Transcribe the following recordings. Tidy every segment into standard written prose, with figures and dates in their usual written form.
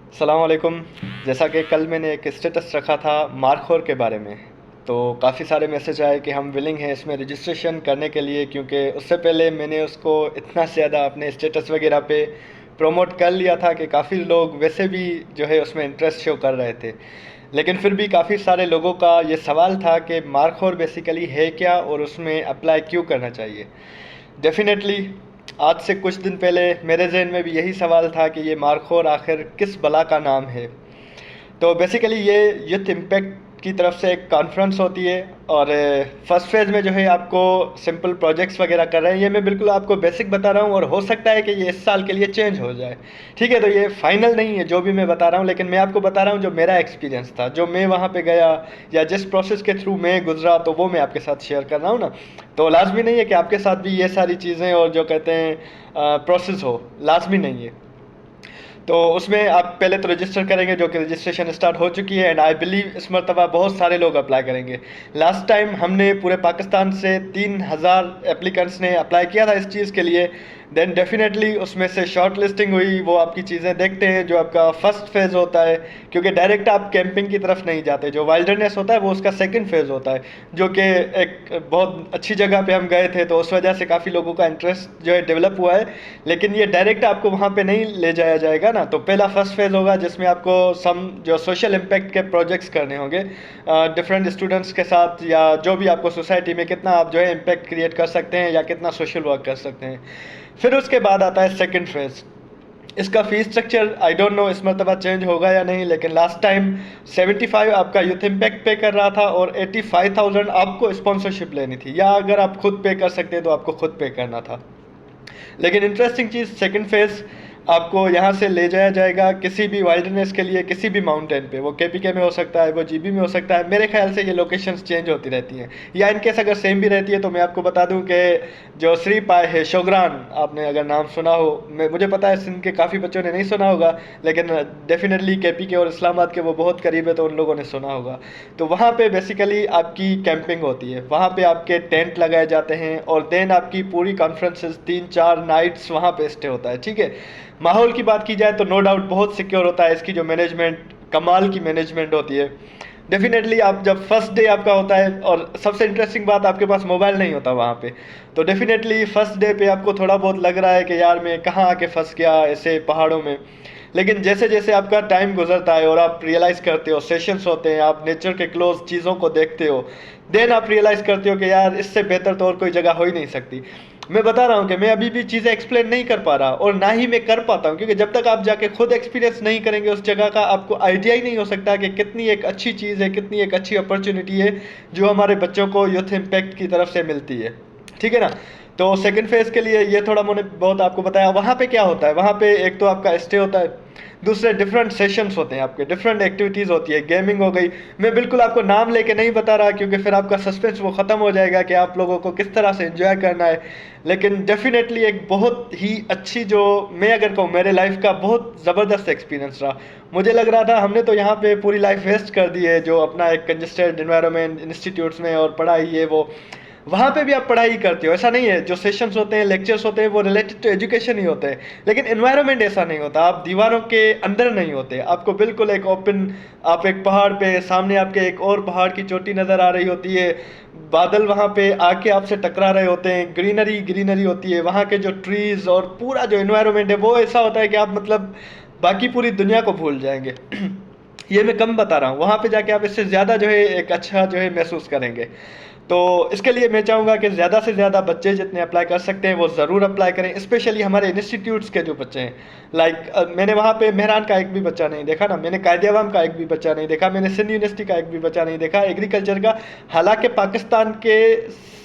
अस्सलाम वालेकुम। जैसा कि कल मैंने एक स्टेटस रखा था मार्खोर के बारे में, तो काफ़ी सारे मैसेज आए कि हम विलिंग हैं इसमें रजिस्ट्रेशन करने के लिए, क्योंकि उससे पहले मैंने उसको इतना ज़्यादा अपने स्टेटस वगैरह पे प्रमोट कर लिया था कि काफ़ी लोग वैसे भी जो है उसमें इंटरेस्ट शो कर रहे थे। लेकिन फिर भी काफ़ी सारे लोगों का ये सवाल था कि मार्खोर बेसिकली है क्या और उसमें अप्लाई क्यों करना चाहिए। डेफ़िनेटली आज से कुछ दिन पहले मेरे जहन में भी यही सवाल था कि ये मार्खोर आखिर किस बला का नाम है। तो बेसिकली ये यूथ इम्पैक्ट की तरफ से एक कॉन्फ्रेंस होती है, और फर्स्ट फेज़ में जो है आपको सिंपल प्रोजेक्ट्स वगैरह कर रहे हैं। ये मैं बिल्कुल आपको बेसिक बता रहा हूँ और हो सकता है कि ये इस साल के लिए चेंज हो जाए। ठीक है, तो ये फाइनल नहीं है जो भी मैं बता रहा हूँ, लेकिन मैं आपको बता रहा हूँ जो मेरा एक्सपीरियंस था, जो मैं वहाँ पे गया या जिस प्रोसेस के थ्रू मैं गुजरा, तो वो मैं आपके साथ शेयर कर रहा हूँ ना। तो लाजमी नहीं है कि आपके साथ भी ये सारी चीज़ें और जो कहते हैं प्रोसेस हो, लाजमी नहीं है। तो उसमें आप पहले तो रजिस्टर करेंगे, जो कि रजिस्ट्रेशन स्टार्ट हो चुकी है, एंड आई बिलीव इस मरतबा बहुत सारे लोग अप्लाई करेंगे। लास्ट टाइम हमने पूरे पाकिस्तान से 3,000 एप्लीकेंट्स ने अप्लाई किया था इस चीज़ के लिए। देन डेफिनेटली उसमें से शॉर्ट लिस्टिंग हुई, वो आपकी चीज़ें देखते हैं जो आपका फर्स्ट फेज़ होता है, क्योंकि डायरेक्ट आप कैंपिंग की तरफ नहीं जाते। जो वाइल्डरनेस होता है वो उसका सेकंड फेज़ होता है, जो कि एक बहुत अच्छी जगह पे हम गए थे, तो उस वजह से काफ़ी लोगों का इंटरेस्ट जो है डेवलप हुआ है। लेकिन ये डायरेक्ट आपको वहाँ पे नहीं ले जाया जाएगा ना। तो पहला फर्स्ट फेज़ होगा जिसमें आपको सम जो सोशल इम्पैक्ट के प्रोजेक्ट्स करने होंगे डिफरेंट स्टूडेंट्स के साथ, या जो भी आपको सोसाइटी में कितना आप जो है इम्पैक्ट क्रिएट कर सकते हैं या कितना सोशल वर्क कर सकते हैं। फिर उसके बाद आता है सेकंड फेज़। इसका fees structure I don't know इस मरतबा चेंज होगा या नहीं, लेकिन लास्ट टाइम 75 आपका यूथ इम्पैक्ट पे कर रहा था और 85,000 आपको स्पॉन्सरशिप लेनी थी, या अगर आप खुद पे कर सकते हैं तो आपको खुद पे करना था। लेकिन इंटरेस्टिंग चीज़, सेकंड फेज़ आपको यहाँ से ले जाया जाएगा किसी भी वाइल्डनेस के लिए, किसी भी माउंटेन पे। वो केपीके में हो सकता है, वो जीबी में हो सकता है। मेरे ख्याल से ये लोकेशंस चेंज होती रहती हैं, या इनकेस अगर सेम भी रहती है तो मैं आपको बता दूं कि जो श्री पाए है शोगरान, आपने अगर नाम सुना हो, मुझे पता है सिंध के काफ़ी बच्चों ने नहीं सुना होगा, लेकिन डेफिनेटली केपीके और इस्लामाबाद के वो बहुत करीब है तो उन लोगों ने सुना होगा। तो वहाँ पे बेसिकली आपकी कैंपिंग होती है, वहाँ पे आपके टेंट लगाए जाते हैं, और देन आपकी पूरी कॉन्फ्रेंसेस 3-4 नाइट्स वहाँ पे स्टे होता है। ठीक है, माहौल की बात की जाए तो नो डाउट बहुत सिक्योर होता है। इसकी जो मैनेजमेंट, कमाल की मैनेजमेंट होती है। डेफिनेटली आप जब फर्स्ट डे आपका होता है, और सबसे इंटरेस्टिंग बात, आपके पास मोबाइल नहीं होता वहाँ पे, तो डेफिनेटली फर्स्ट डे पे आपको थोड़ा बहुत लग रहा है कि यार मैं कहाँ आके फंस गया ऐसे पहाड़ों में। लेकिन जैसे जैसे आपका टाइम गुजरता है और आप रियलाइज़ करते हो, सेशंस होते हैं, आप नेचर के क्लोज चीज़ों को देखते हो, देन आप रियलाइज़ करते हो कि यार इससे बेहतर तो और कोई जगह हो ही नहीं सकती। मैं बता रहा हूँ कि मैं अभी भी चीज़ें एक्सप्लेन नहीं कर पा रहा, और ना ही मैं कर पाता हूँ, क्योंकि जब तक आप जाके खुद एक्सपीरियंस नहीं करेंगे उस जगह का, आपको आइडिया ही नहीं हो सकता कि कितनी एक अच्छी चीज़ है, कितनी एक अच्छी अपॉर्चुनिटी है जो हमारे बच्चों को यूथ इम्पैक्ट की तरफ से मिलती है। ठीक है ना। तो सेकंड फेज़ के लिए ये थोड़ा मैंने बहुत आपको बताया। वहाँ पे क्या होता है, वहाँ पे एक तो आपका स्टे होता है, दूसरे डिफरेंट सेशंस होते हैं, आपके डिफरेंट एक्टिविटीज़ होती है, गेमिंग हो गई। मैं बिल्कुल आपको नाम लेके नहीं बता रहा, क्योंकि फिर आपका सस्पेंस वो ख़त्म हो जाएगा कि आप लोगों को किस तरह से एंजॉय करना है। लेकिन डेफिनेटली एक बहुत ही अच्छी, जो मैं अगर कहूँ मेरे लाइफ का बहुत ज़बरदस्त एक्सपीरियंस रहा। मुझे लग रहा था हमने तो यहाँ पे पूरी लाइफ वेस्ट कर दी है, जो अपना एक कंजेस्टेड इन्वायरमेंट इंस्टीट्यूट्स में और पढ़ाई ये वो, वहाँ पे भी आप पढ़ाई करते हो, ऐसा नहीं है। जो सेशंस होते हैं, लेक्चर्स होते हैं, वो रिलेटेड टू एजुकेशन ही होते हैं, लेकिन एनवायरनमेंट ऐसा नहीं होता। आप दीवारों के अंदर नहीं होते, आपको बिल्कुल एक ओपन, आप एक पहाड़ पे, सामने आपके एक और पहाड़ की चोटी नज़र आ रही होती है, बादल वहाँ पे आके आपसे टकरा रहे होते हैं, ग्रीनरी ग्रीनरी होती है, वहाँ के जो ट्रीज़ और पूरा जो इन्वायरमेंट है वो ऐसा होता है कि आप मतलब बाकी पूरी दुनिया को भूल जाएंगे। ये मैं कम बता रहा हूँ, वहाँ पे जाके आप इससे ज़्यादा जो है एक अच्छा जो है महसूस करेंगे। तो इसके लिए मैं चाहूँगा कि ज़्यादा से ज़्यादा बच्चे जितने अप्लाई कर सकते हैं वो ज़रूर अप्लाई करें, स्पेशली हमारे इंस्टीट्यूट्स के जो बच्चे हैं। लाइक मैंने वहाँ पे मेहरान का एक भी बच्चा नहीं देखा ना, मैंने कायदे-ए-आवाम का एक भी बच्चा नहीं देखा, मैंने सिंध यूनिवर्सिटी का एक भी बच्चा नहीं देखा, एग्रीकल्चर का। हालांकि पाकिस्तान के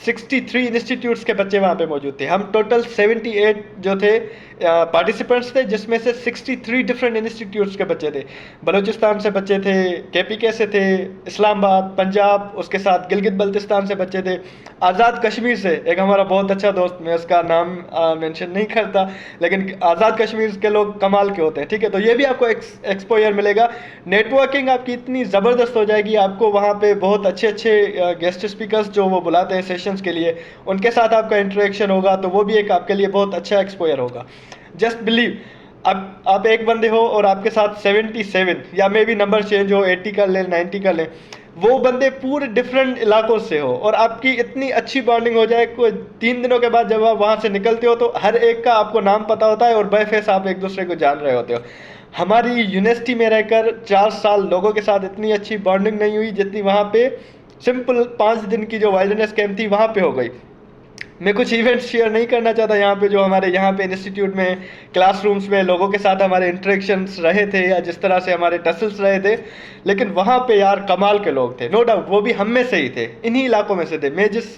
63 इंस्टीट्यूट्स के बच्चे वहाँ पे मौजूद थे। हम टोटल 78 जो थे पार्टिसिपेंट्स थे, जिसमें से 63 डिफरेंट इंस्टीट्यूट्स के बच्चे थे। बलूचिस्तान से बच्चे थे, केपीके से थे, इस्लामाबाद, पंजाब, उसके साथ गिलगित बल्तिस्तान से बच्चे थे, आज़ाद कश्मीर से एक हमारा बहुत अच्छा दोस्त, मैं उसका नाम मेंशन नहीं करता, लेकिन आज़ाद कश्मीर के लोग कमाल के होते हैं। ठीक है, तो ये भी आपको एक्सपोजर मिलेगा। नेटवर्किंग आपकी इतनी ज़बरदस्त हो जाएगी, आपको वहाँ पे बहुत अच्छे अच्छे गेस्ट स्पीकर्स जो वो बुलाते हैं सेशंस के लिए, उनके साथ आपका इंटरेक्शन होगा, तो वो भी एक आपके लिए बहुत अच्छा एक्सपोजर होगा। जस्ट बिलीव, अब आप एक बंदे हो और आपके साथ 77 या मे भी नंबर चेंज हो, 80 कर ले, 90 कर ले, वो बंदे पूरे डिफरेंट इलाकों से हो और आपकी इतनी अच्छी बॉन्डिंग हो जाए, कोई 3 दिनों के बाद जब आप वहाँ से निकलते हो तो हर एक का आपको नाम पता होता है और बाय फेस आप एक दूसरे को जान रहे होते हो। हमारी यूनिवर्सिटी में रहकर 4 साल लोगों के साथ इतनी अच्छी बॉन्डिंग नहीं हुई जितनी वहाँ पे सिंपल 5 दिन की जो वाइल्डनेस कैंप थी वहाँ पे हो गई। मैं कुछ इवेंट्स शेयर नहीं करना चाहता यहाँ पे, जो हमारे यहाँ पे इंस्टीट्यूट में क्लासरूम्स में लोगों के साथ हमारे इंटरेक्शंस रहे थे या जिस तरह से हमारे टसल्स रहे थे, लेकिन वहाँ पे यार कमाल के लोग थे, नो डाउट, वो भी हम में से ही थे, इन्हीं इलाकों में से थे। मैं जिस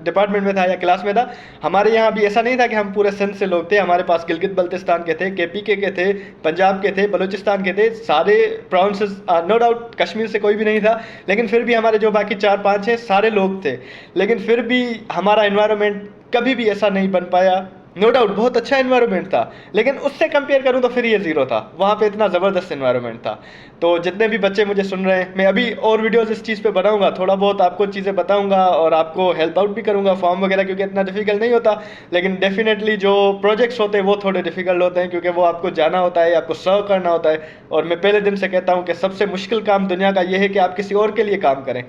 डिपार्टमेंट में था या क्लास में था, हमारे यहाँ भी ऐसा नहीं था कि हम पूरे सिंध से लोग थे। हमारे पास गिलगित बल्तिस्तान के थे, KPK के थे, पंजाब के थे, बलूचिस्तान के थे, सारे प्रोविंसेस, नो डाउट कश्मीर से कोई भी नहीं था, लेकिन फिर भी हमारे जो बाकी 4-5 हैं सारे लोग थे। लेकिन फिर भी हमारा एनवायरनमेंट कभी भी ऐसा नहीं बन पाया। नो डाउट बहुत अच्छा एनवायरनमेंट था, लेकिन उससे कंपेयर करूं तो फिर ये जीरो था। वहाँ पे इतना ज़बरदस्त एनवायरनमेंट था। तो जितने भी बच्चे मुझे सुन रहे हैं, मैं अभी और वीडियोस इस चीज़ पे बनाऊंगा, थोड़ा बहुत आपको चीज़ें बताऊंगा और आपको हेल्प आउट भी करूंगा फॉर्म वगैरह, क्योंकि इतना डिफिकल्ट नहीं होता। लेकिन डेफिनेटली जो प्रोजेक्ट्स होते हैं वो थोड़े डिफिकल्ट होते हैं, क्योंकि वो आपको जाना होता है, आपको सर्व करना होता है। और मैं पहले दिन से कहता हूँ कि सबसे मुश्किल काम दुनिया का ये है कि आप किसी और के लिए काम करें।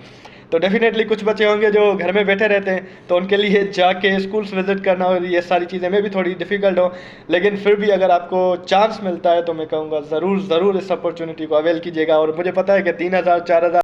तो डेफिनेटली कुछ बच्चे होंगे जो घर में बैठे रहते हैं, तो उनके लिए जाके स्कूल्स विजिट करना और ये सारी चीज़ें में भी थोड़ी डिफ़िकल्ट हो। लेकिन फिर भी अगर आपको चांस मिलता है तो मैं कहूँगा ज़रूर ज़रूर इस अपॉर्चुनिटी को अवेल कीजिएगा। और मुझे पता है कि 3,000 4,000